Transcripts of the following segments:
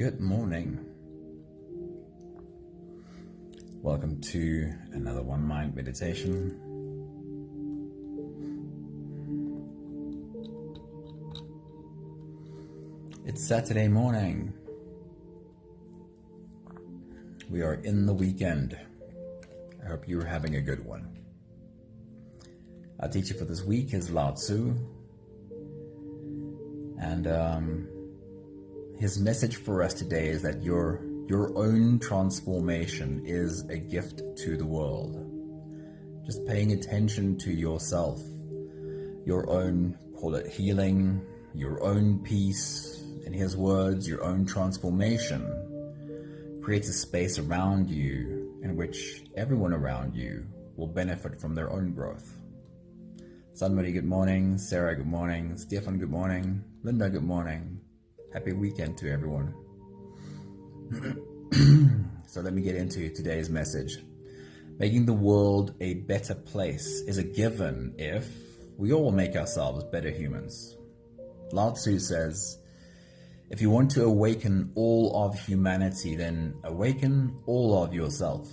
Good morning. Welcome to another One Mind meditation. It's Saturday morning. We are in the weekend. I hope you're having a good one. Our teacher for this week is Lao Tzu. And his message for us today is that your own transformation is a gift to the world. Just paying attention to yourself, your own, call it healing, your own peace, in his words, your own transformation creates a space around you in which everyone around you will benefit from their own growth. Sunmari, good morning. Sarah, good morning. Stefan, good morning. Linda, good morning. Happy weekend to everyone. So let me get into today's message. Making the world a better place is a given if we all make ourselves better humans. Lao Tzu says, if you want to awaken all of humanity, then awaken all of yourself.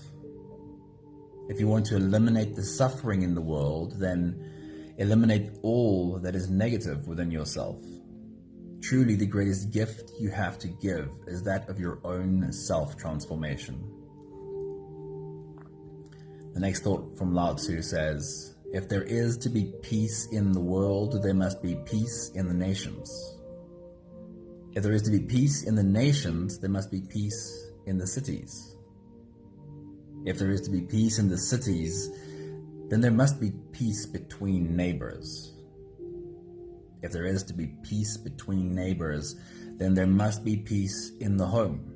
If you want to eliminate the suffering in the world, then eliminate all that is negative within yourself. Truly, the greatest gift you have to give is that of your own self-transformation. The next thought from Lao Tzu says, if there is to be peace in the world, there must be peace in the nations. If there is to be peace in the nations, there must be peace in the cities. If there is to be peace in the cities, then there must be peace between neighbors. If there is to be peace between neighbors, then there must be peace in the home.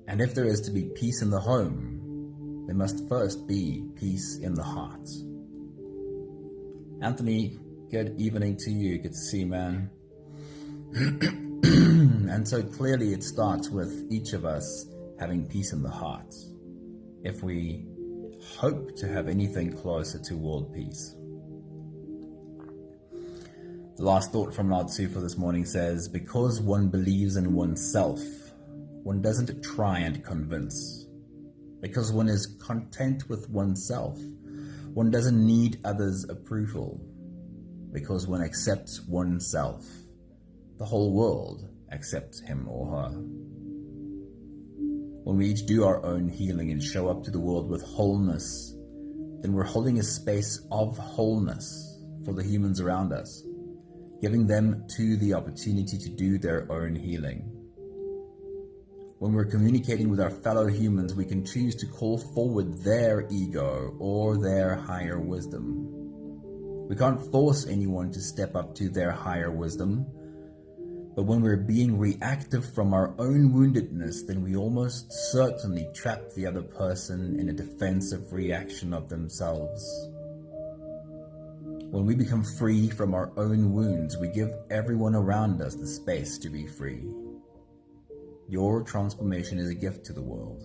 And if there is to be peace in the home, there must first be peace in the heart. Anthony, good evening to you. Good to see you, man. And so clearly it starts with each of us having peace in the heart, if we hope to have anything closer to world peace. The last thought from Lao Tzu for this morning says, because one believes in oneself, one doesn't try and convince. Because one is content with oneself, one doesn't need others' approval. Because one accepts oneself, the whole world accepts him or her. When we each do our own healing and show up to the world with wholeness, then we're holding a space of wholeness for the humans around us, giving them too the opportunity to do their own healing. When we're communicating with our fellow humans, we can choose to call forward their ego or their higher wisdom. We can't force anyone to step up to their higher wisdom, but when we're being reactive from our own woundedness, then we almost certainly trap the other person in a defensive reaction of themselves. When we become free from our own wounds, we give everyone around us the space to be free. Your transformation is a gift to the world.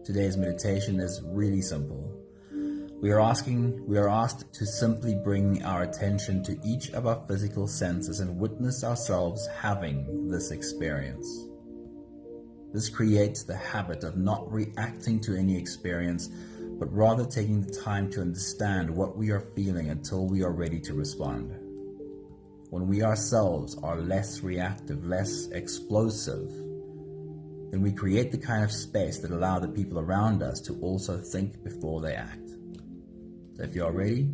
Today's meditation is really simple. We are asked to simply bring our attention to each of our physical senses and witness ourselves having this experience. This creates the habit of not reacting to any experience, but rather taking the time to understand what we are feeling until we are ready to respond. When we ourselves are less reactive, less explosive, then we create the kind of space that allow the people around us to also think before they act. So if you're ready,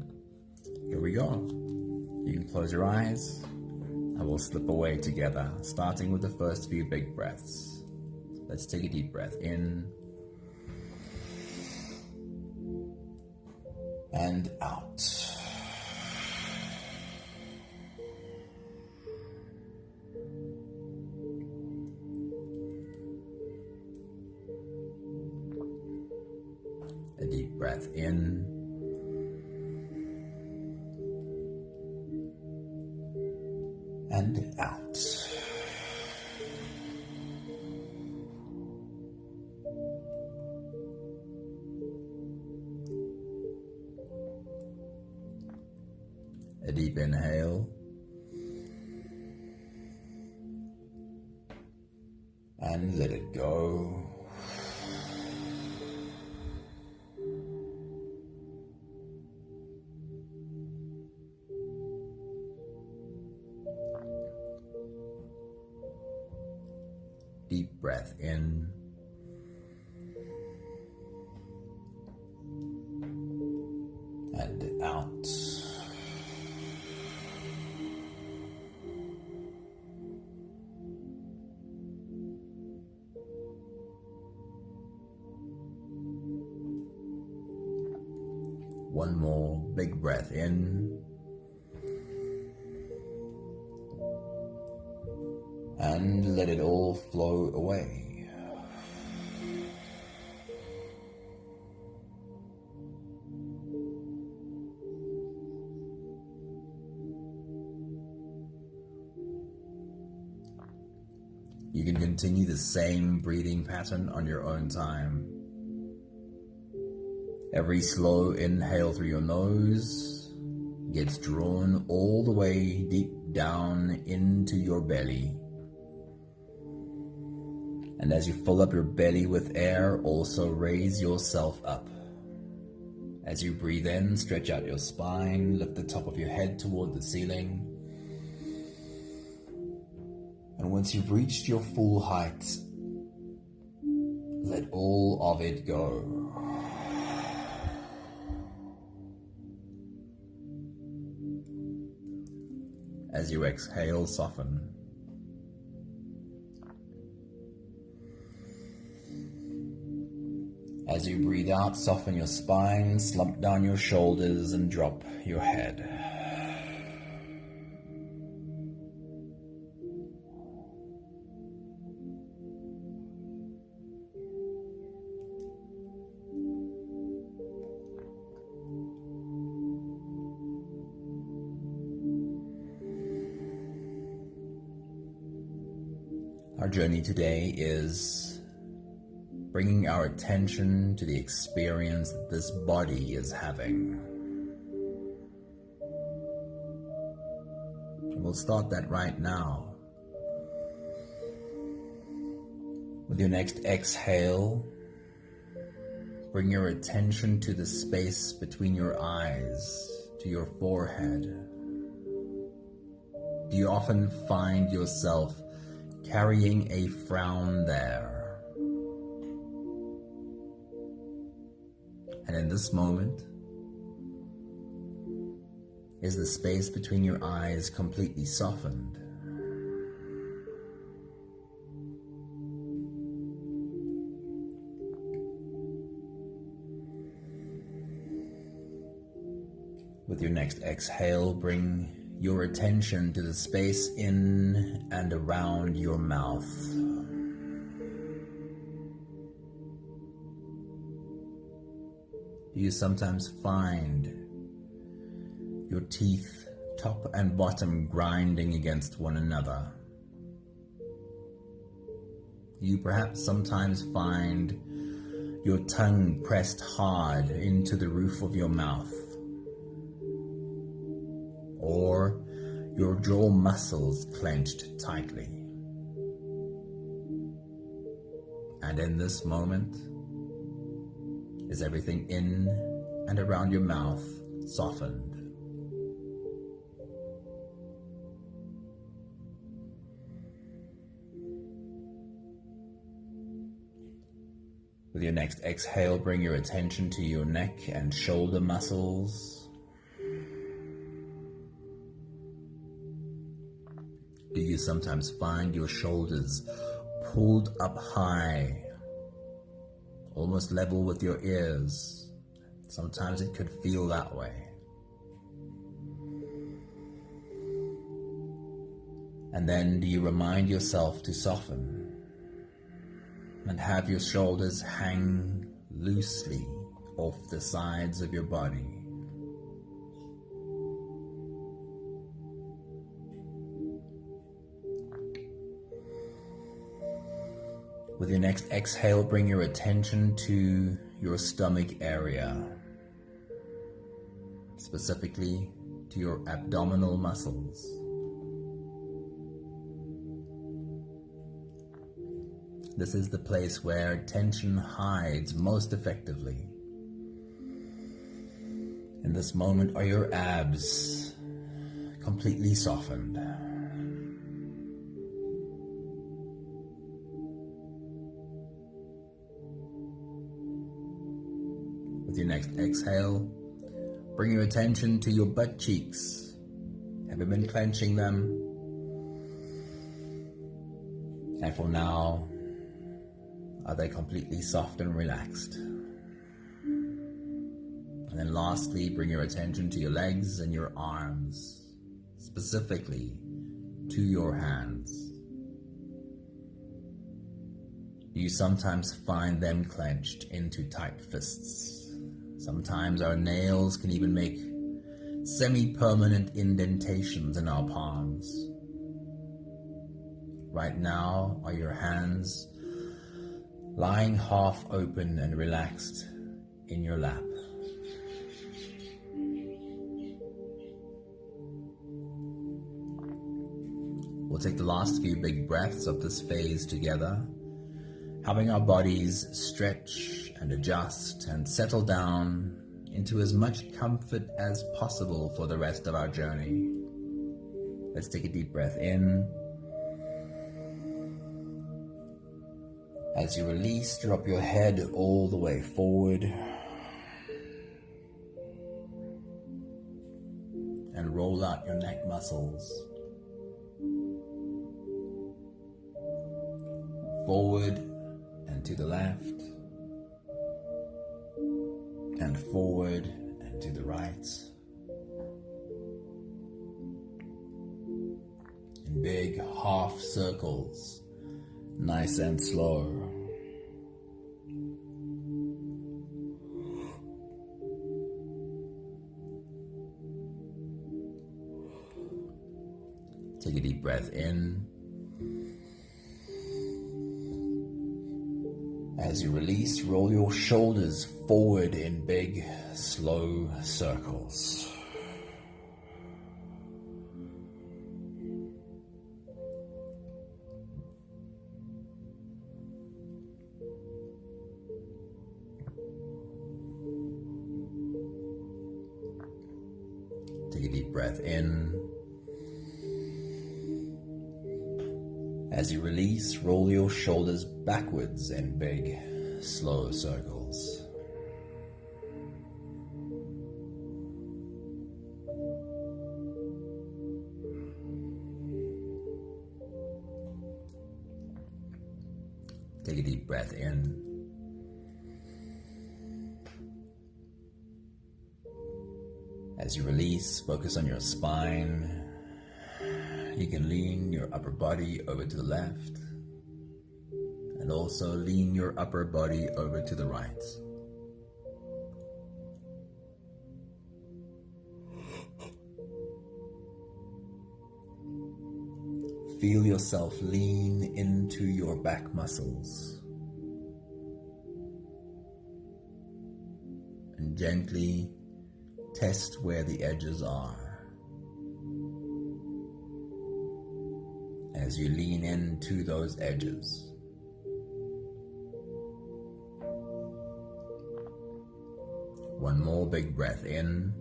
here we go. You can close your eyes and we'll slip away together, starting with the first few big breaths. Let's take a deep breath in and out. A deep breath in and out. A deep inhale and let it go. Deep breath in and out. One more big breath in and let it all flow away. You can continue the same breathing pattern on your own time. Every slow inhale through your nose gets drawn all the way deep down into your belly. And as you fill up your belly with air, also raise yourself up. As you breathe in, stretch out your spine, lift the top of your head toward the ceiling. And once you've reached your full height, let all of it go. As you exhale, soften. As you breathe out, soften your spine, slump down your shoulders, and drop your head. Our journey today is bringing our attention to the experience that this body is having. And we'll start that right now. With your next exhale, bring your attention to the space between your eyes, to your forehead. Do you often find yourself carrying a frown there? And in this moment, is the space between your eyes completely softened? With your next exhale, bring your attention to the space in and around your mouth. Do you sometimes find your teeth, top and bottom, grinding against one another? Do you perhaps sometimes find your tongue pressed hard into the roof of your mouth? Or your jaw muscles clenched tightly? And in this moment, is everything in and around your mouth softened? With your next exhale, bring your attention to your neck and shoulder muscles. Do you sometimes find your shoulders pulled up high, almost level with your ears? Sometimes it could feel that way. And then do you remind yourself to soften and have your shoulders hang loosely off the sides of your body? With your next exhale, bring your attention to your stomach area, specifically to your abdominal muscles. This is the place where attention hides most effectively. In this moment, are your abs completely softened? With your next exhale, bring your attention to your butt cheeks. Have you been clenching them? And for now, are they completely soft and relaxed? And then lastly, bring your attention to your legs and your arms, specifically to your hands. You sometimes find them clenched into tight fists. Sometimes our nails can even make semi-permanent indentations in our palms. Right now, are your hands lying half open and relaxed in your lap? We'll take the last few big breaths of this phase together, helping our bodies stretch and adjust and settle down into as much comfort as possible for the rest of our journey. Let's take a deep breath in. As you release, drop your head all the way forward and roll out your neck muscles. Forward and to the left, and forward and to the right. In big half circles, nice and slow. Take a deep breath in. As you release, roll your shoulders forward in big, slow circles. Take a deep breath in. As you release, roll your shoulders backwards in big, slow circles. Take a deep breath in. As you release, focus on your spine. You can lean your upper body over to the left and also lean your upper body over to the right. Feel yourself lean into your back muscles and gently test where the edges are. As you lean into those edges. One more big breath in.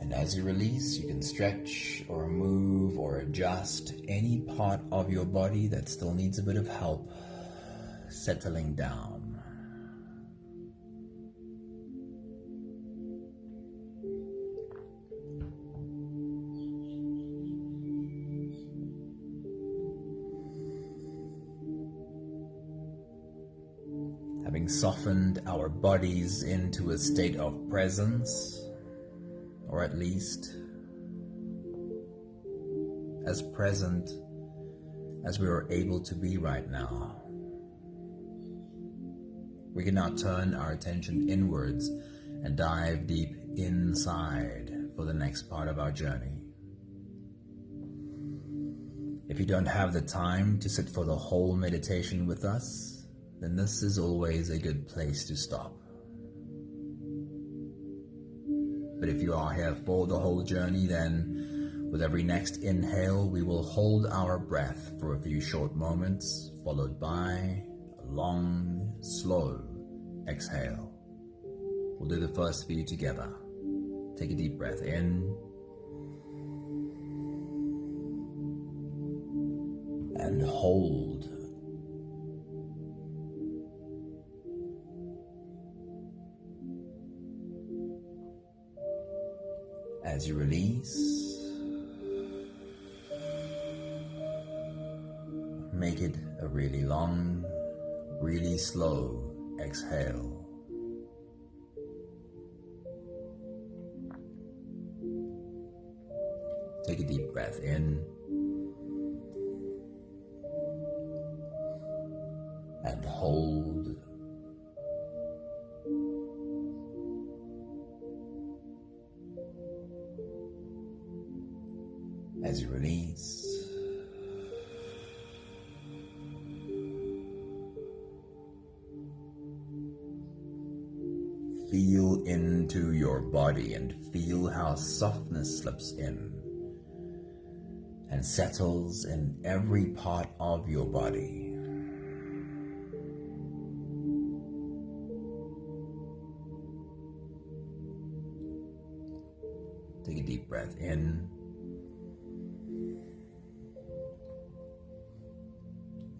And as you release, you can stretch or move or adjust any part of your body that still needs a bit of help settling down. Having softened our bodies into a state of presence, or at least as present as we are able to be right now, we can now turn our attention inwards and dive deep inside for the next part of our journey. If you don't have the time to sit for the whole meditation with us, then this is always a good place to stop. But if you are here for the whole journey, then With every next inhale, we will hold our breath for a few short moments, followed by a long, slow exhale. We'll do the first few together. Take a deep breath in and hold. As you release, make it a really long, really slow exhale. Take a deep breath in and hold. As you release, feel into your body and feel how softness slips in and settles in every part of your body. Take a deep breath in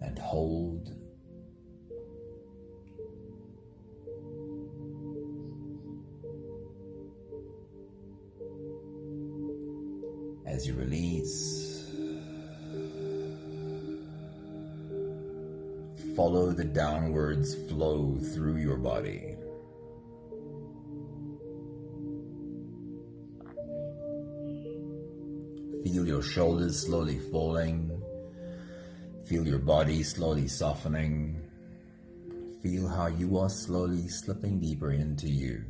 and hold. As you release, follow the downwards flow through your body. Feel your shoulders slowly falling. Feel your body slowly softening. Feel how you are slowly slipping deeper into you.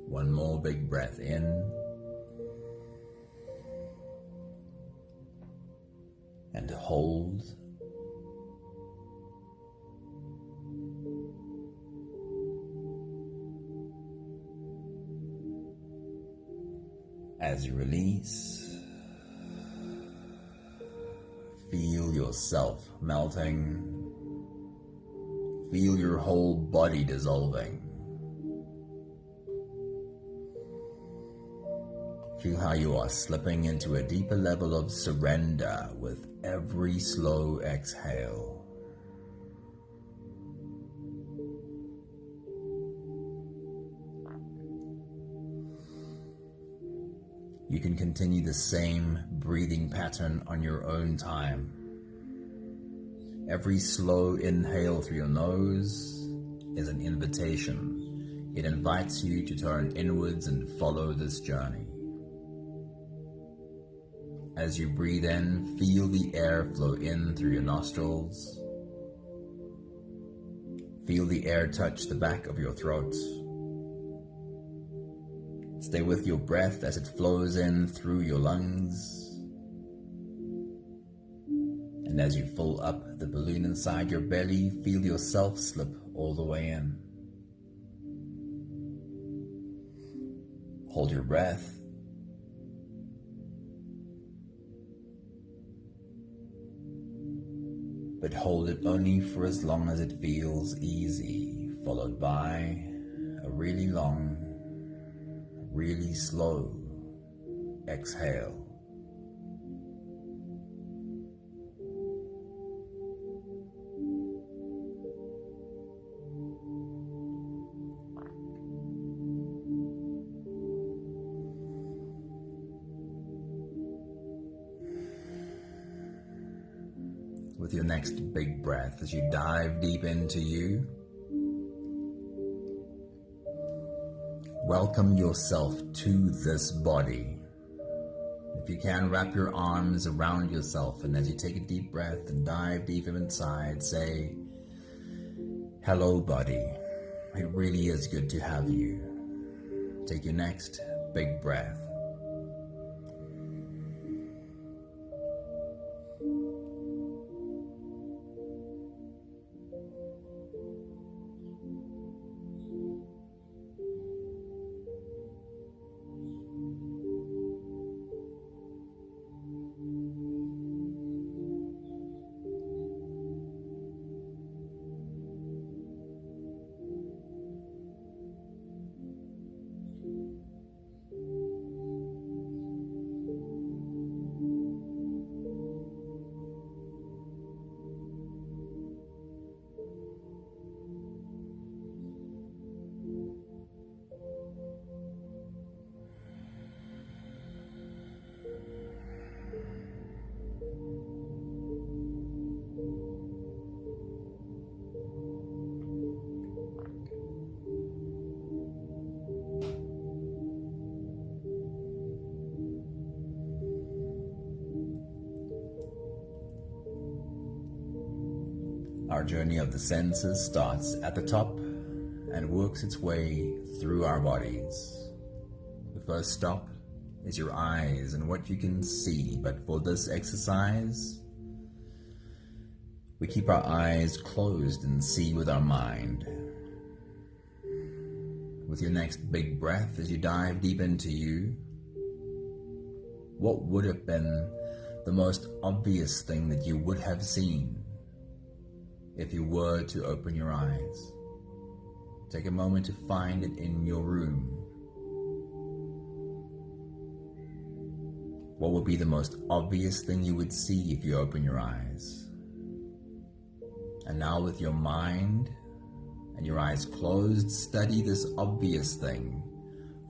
One more big breath in and hold. As you release, feel yourself melting. Feel your whole body dissolving. Feel how you are slipping into a deeper level of surrender with every slow exhale. You can continue the same breathing pattern on your own time. Every slow inhale through your nose is an invitation. It invites you to turn inwards and follow this journey. As you breathe in, feel the air flow in through your nostrils. Feel the air touch the back of your throat. Stay with your breath as it flows in through your lungs. And as you fill up the balloon inside your belly, feel yourself slip all the way in. Hold your breath. But hold it only for as long as it feels easy, followed by a really long, really slow exhale. With your next big breath, as you dive deep into you, welcome yourself to this body. If you can, wrap your arms around yourself, and as you take a deep breath and dive deeper inside, say, "Hello, body. It really is good to have you." Take your next big breath. Our journey of the senses starts at the top and works its way through our bodies. The first stop is your eyes and what you can see, but for this exercise, we keep our eyes closed and see with our mind. With your next big breath, as you dive deep into you, what would have been the most obvious thing that you would have seen if you were to open your eyes? Take a moment to find it in your room. What would be the most obvious thing you would see if you open your eyes? And now with your mind and your eyes closed, study this obvious thing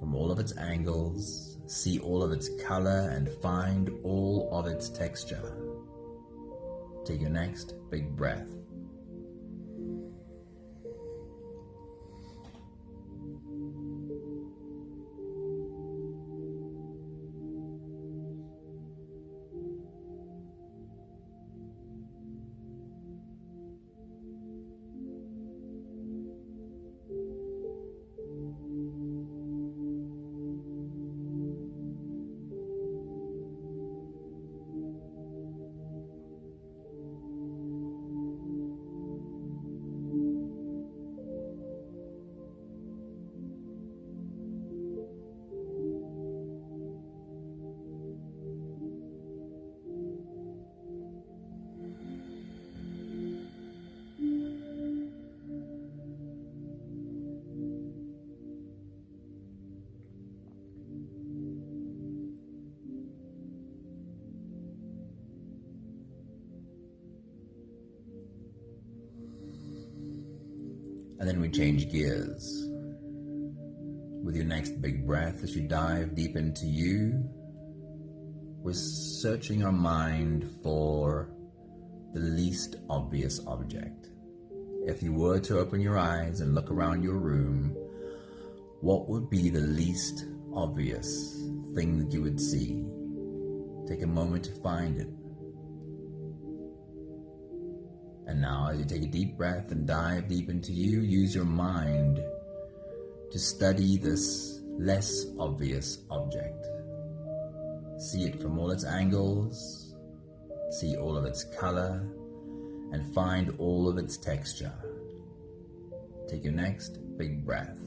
from all of its angles, see all of its color, and find all of its texture. Take your next big breath. And then we change gears. With your next big breath, as you dive deep into you, we're searching our mind for the least obvious object. If you were to open your eyes and look around your room, what would be the least obvious thing that you would see? Take a moment to find it. And now, as you take a deep breath and dive deep into you, use your mind to study this less obvious object. See it from all its angles, see all of its color, and find all of its texture. Take your next big breath.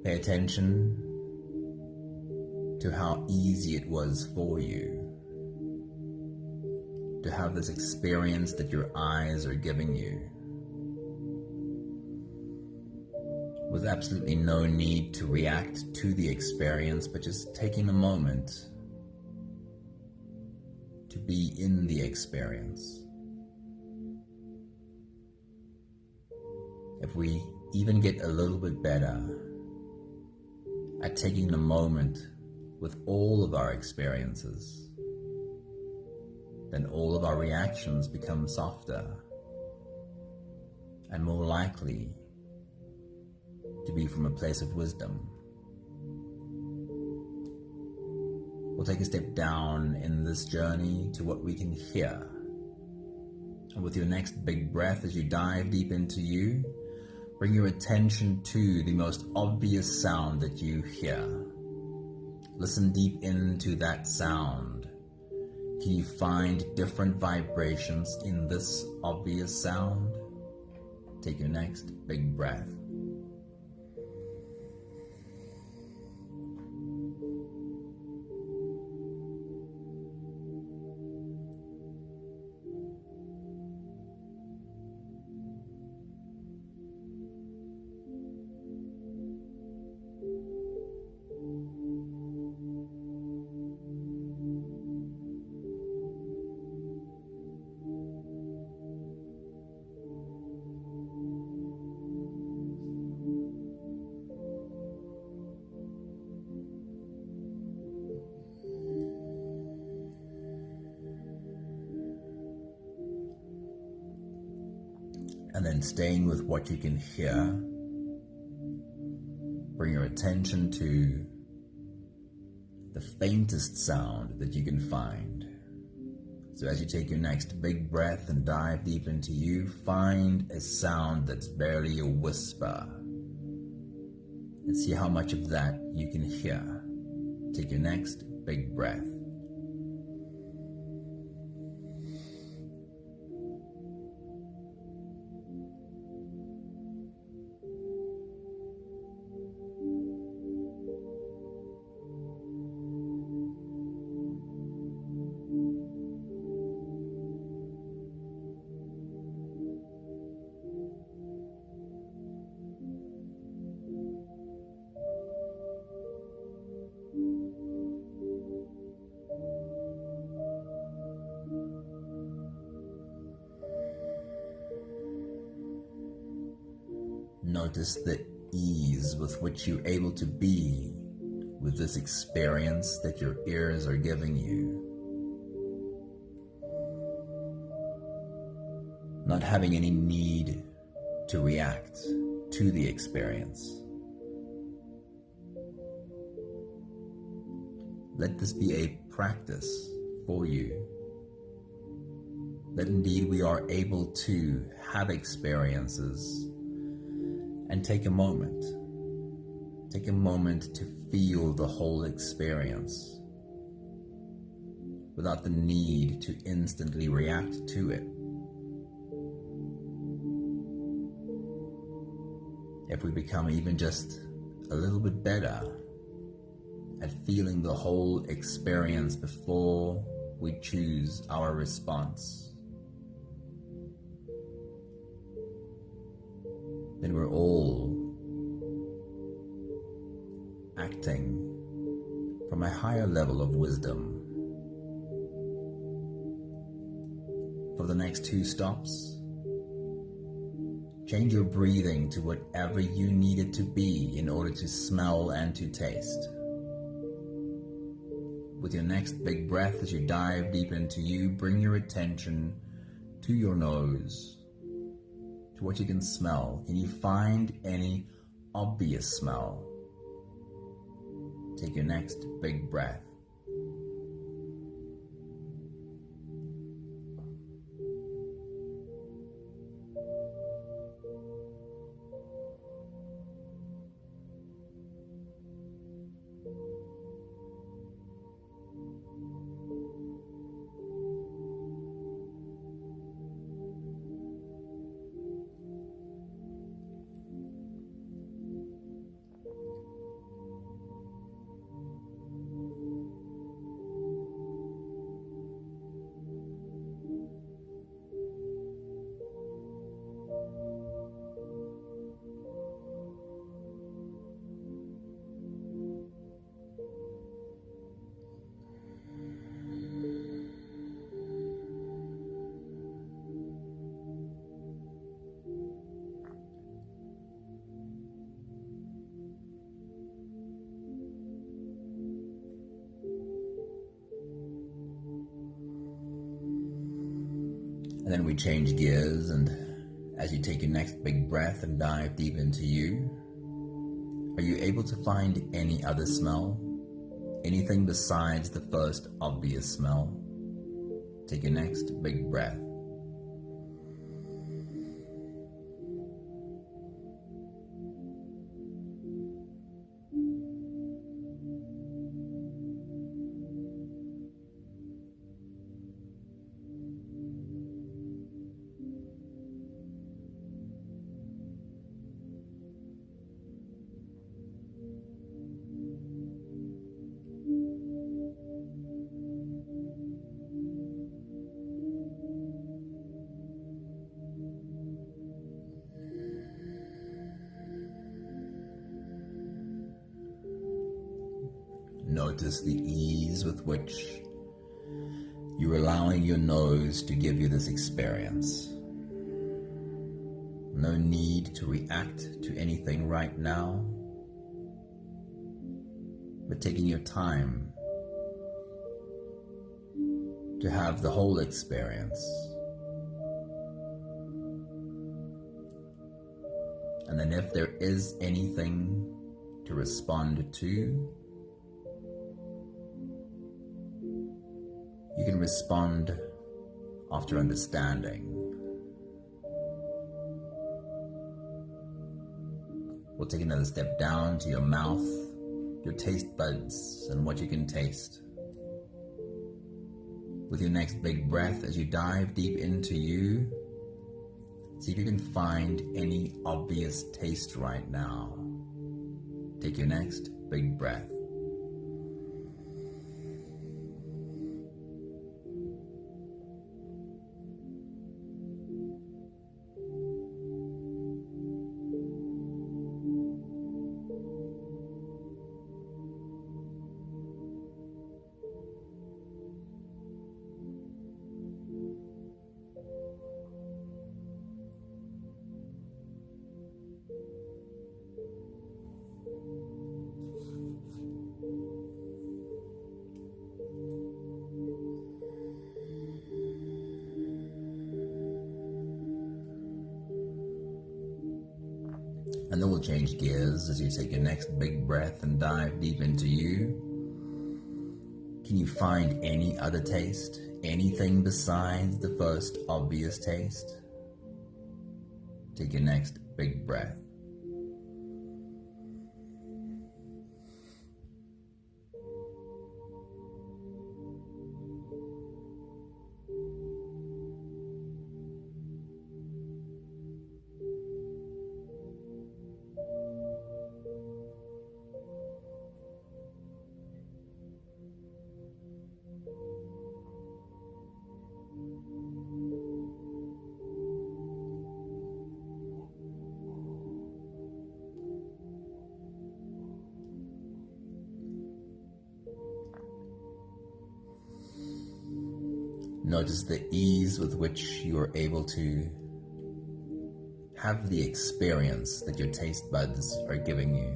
Pay attention to how easy it was for you to have this experience that your eyes are giving you, with absolutely no need to react to the experience, but just taking a moment to be in the experience. If we even get a little bit better at taking the moment with all of our experiences, then all of our reactions become softer and more likely to be from a place of wisdom. We'll take a step down in this journey to what we can hear. And with your next big breath, as you dive deep into you, bring your attention to the most obvious sound that you hear. Listen deep into that sound Can you find different vibrations in this obvious sound? Take your next big breath. And then staying with what you can hear, bring your attention to the faintest sound that you can find. So as you take your next big breath and dive deep into you, find a sound that's barely a whisper. And see how much of that you can hear. Take your next big breath. Notice the ease with which you're able to be with this experience that your ears are giving you. Not having any need to react to the experience. Let this be a practice for you. That indeed we are able to have experiences and take a moment to feel the whole experience without the need to instantly react to it. If we become even just a little bit better at feeling the whole experience before we choose our response, then we're all acting from a higher level of wisdom. For the next 2 stops, change your breathing to whatever you need it to be in order to smell and to taste. With your next big breath, as you dive deep into you, bring your attention to your nose, to what you can smell. Can you find any obvious smell? Take your next big breath. And then we change gears, and as you take your next big breath and dive deep into you, are you able to find any other smell? Anything besides the first obvious smell? Take your next big breath. Notice the ease with which you're allowing your nose to give you this experience. No need to react to anything right now, but taking your time to have the whole experience. And then if there is anything to respond to, you can respond after understanding. We'll take another step down to your mouth, your taste buds, and what you can taste. With your next big breath, as you dive deep into you, see if you can find any obvious taste right now. Take your next big breath. And then we'll change gears as you take your next big breath and dive deep into you. Can you find any other taste? Anything besides the first obvious taste? Take your next big breath. Notice the ease with which you are able to have the experience that your taste buds are giving you.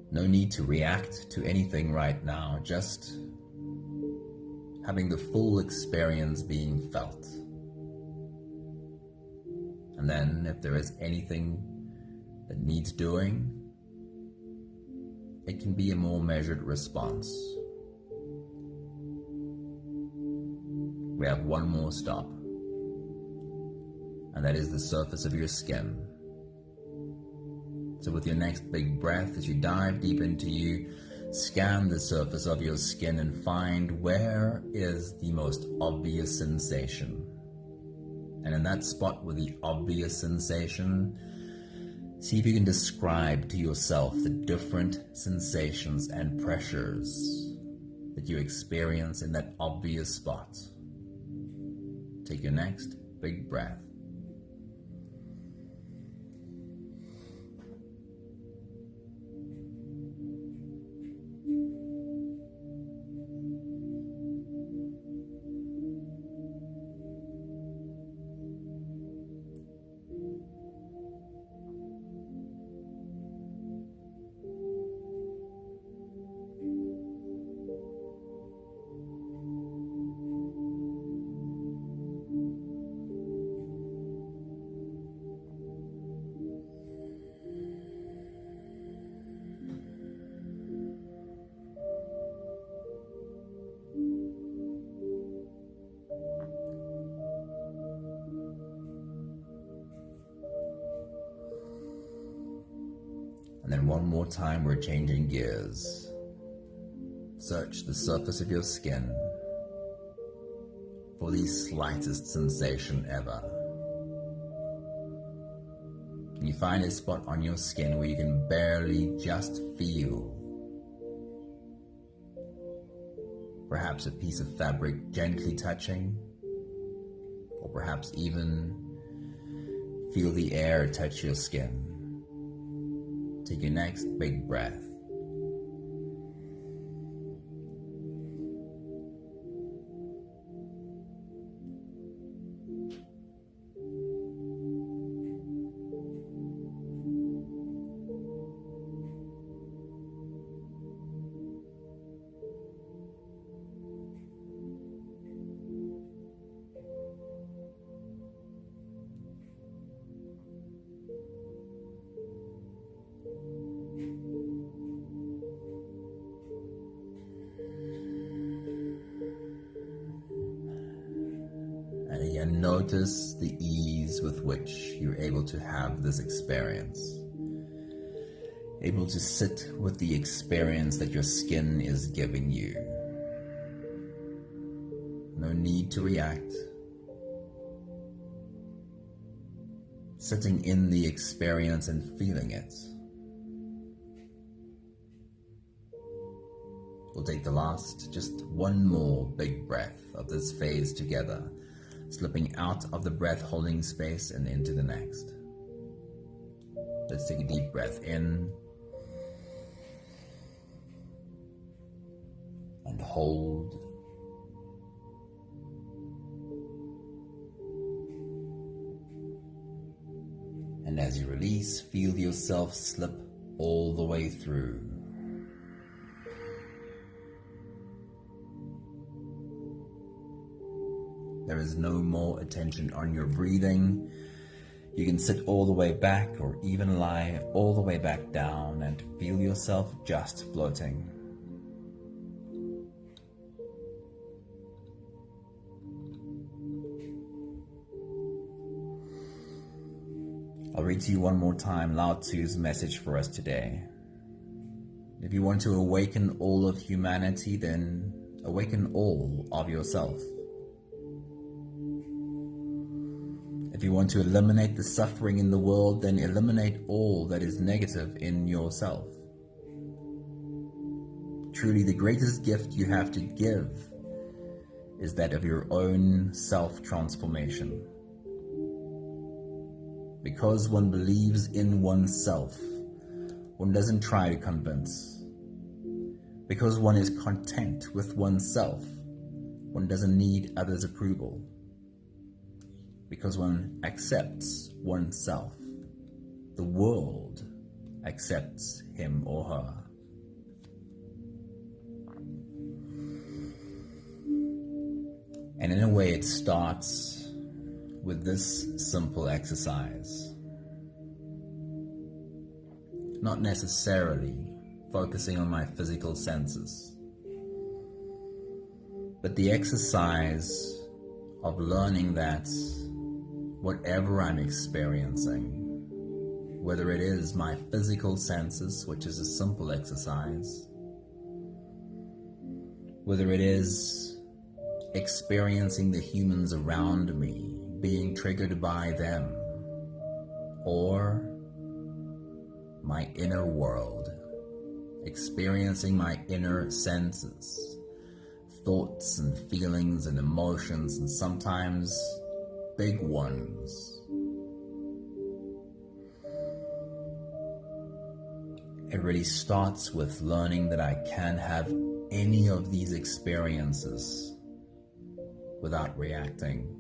No need to react to anything right now, just having the full experience being felt. And then if there is anything that needs doing, it can be a more measured response. We have one more stop, and that is the surface of your skin. So with your next big breath, as you dive deep into you, scan the surface of your skin and find where is the most obvious sensation. And in that spot with the obvious sensation, see if you can describe to yourself the different sensations and pressures that you experience in that obvious spot. Take your next big breath. And then one more time, we're changing gears. Search the surface of your skin for the slightest sensation ever. Can you find a spot on your skin where you can barely just feel? Perhaps a piece of fabric gently touching, or perhaps even feel the air touch your skin. Take your next big breath. And again, notice the ease with which you're able to have this experience. Able to sit with the experience that your skin is giving you. No need to react. Sitting in the experience and feeling it. We'll take the last, just one more big breath of this phase together, slipping out of the breath holding space and into the next. Let's take a deep breath in and hold. And as you release, feel yourself slip all the way through. There is no more attention on your breathing. You can sit all the way back or even lie all the way back down and feel yourself just floating. I'll read to you one more time Lao Tzu's message for us today. If you want to awaken all of humanity, then awaken all of yourself. If you want to eliminate the suffering in the world, then eliminate all that is negative in yourself. Truly, the greatest gift you have to give is that of your own self-transformation. Because one believes in oneself, one doesn't try to convince. Because one is content with oneself, one doesn't need others' approval. Because one accepts oneself, the world accepts him or her. And in a way, it starts with this simple exercise. Not necessarily focusing on my physical senses, but the exercise of learning that whatever I'm experiencing, whether it is my physical senses, which is a simple exercise, whether it is experiencing the humans around me, being triggered by them, or my inner world, experiencing my inner senses, thoughts and feelings and emotions, and sometimes big ones. It really starts with learning that I can have any of these experiences without reacting.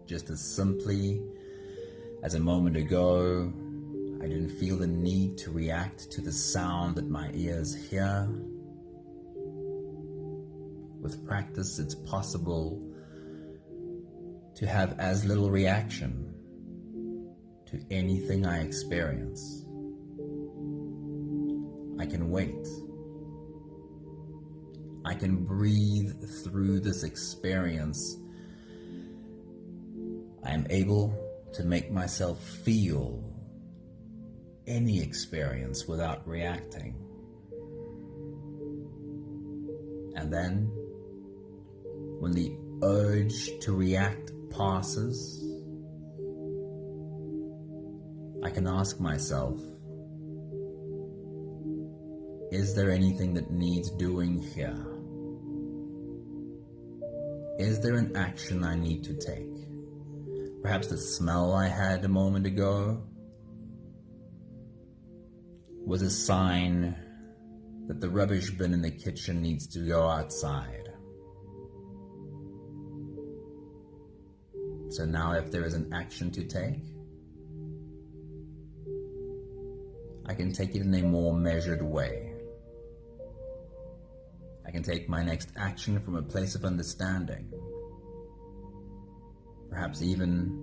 Just as simply as a moment ago, I didn't feel the need to react to the sound that my ears hear. With practice, it's possible to have as little reaction to anything I experience. I can wait. I can breathe through this experience. I am able to make myself feel any experience without reacting. And then, when the urge to react passes, I can ask myself, is there anything that needs doing here? Is there an action I need to take? Perhaps the smell I had a moment ago? was a sign that the rubbish bin in the kitchen needs to go outside. So now if there is an action to take, I can take it in a more measured way. I can take my next action from a place of understanding, perhaps even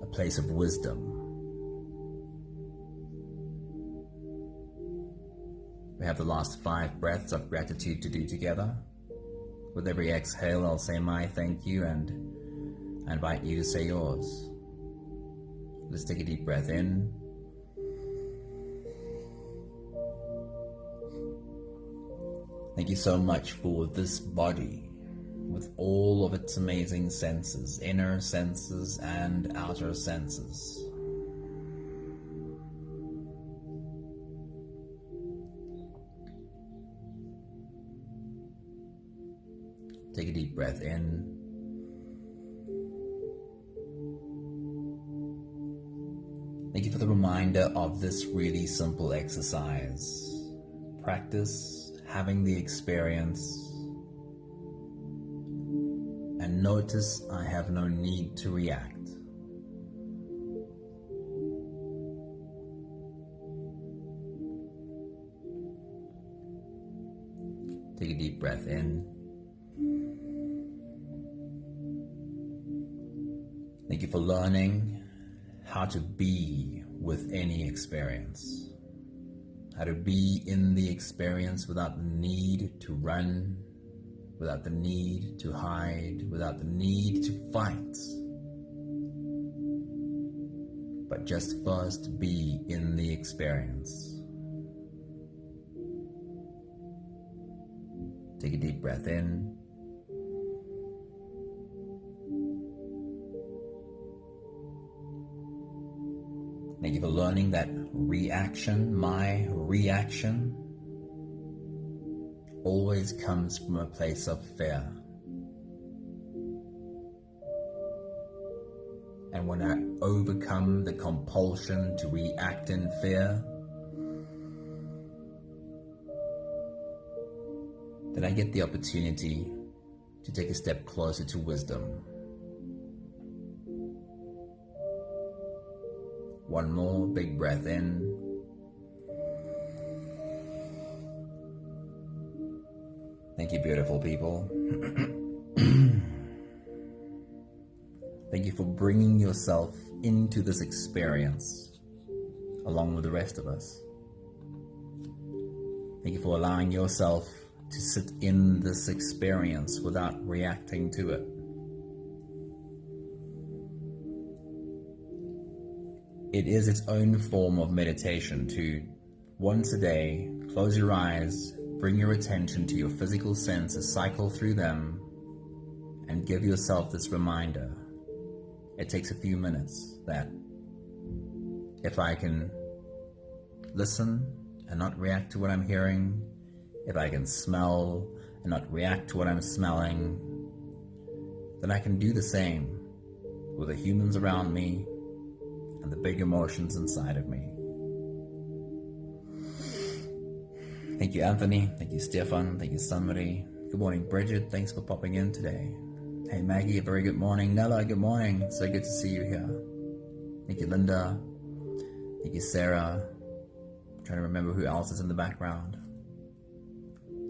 a place of wisdom. We have the last 5 breaths of gratitude to do together. With every exhale, I'll say my thank you, and I invite you to say yours. Let's take a deep breath in. Thank you so much for this body, with all of its amazing senses, inner senses and outer senses. Take a deep breath in. Thank you for the reminder of this really simple exercise. Practice having the experience and notice I have no need to react. Take a deep breath in. Thank you for learning how to be with any experience. How to be in the experience without the need to run, without the need to hide, without the need to fight. But just first be in the experience. Take a deep breath in. Thank you for learning that reaction, my reaction, always comes from a place of fear. And when I overcome the compulsion to react in fear, then I get the opportunity to take a step closer to wisdom. One more big breath in. Thank you, beautiful people. Thank you for bringing yourself into this experience along with the rest of us. Thank you for allowing yourself to sit in this experience without reacting to it. It is its own form of meditation to, once a day, close your eyes, bring your attention to your physical senses, cycle through them, and give yourself this reminder. It takes a few minutes that if I can listen and not react to what I'm hearing, if I can smell and not react to what I'm smelling, then I can do the same with the humans around me and the big emotions inside of me. Thank you, Anthony. Thank you, Stefan. Thank you, Sunmarie. Good morning, Bridget. Thanks for popping in today. Hey, Maggie, a very good morning. Nella, good morning. So good to see you here. Thank you, Linda. Thank you, Sarah. I'm trying to remember who else is in the background.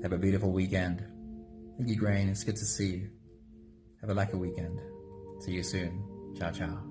Have a beautiful weekend. Thank you, Grain. It's good to see you. Have a lucky weekend. See you soon. Ciao, ciao.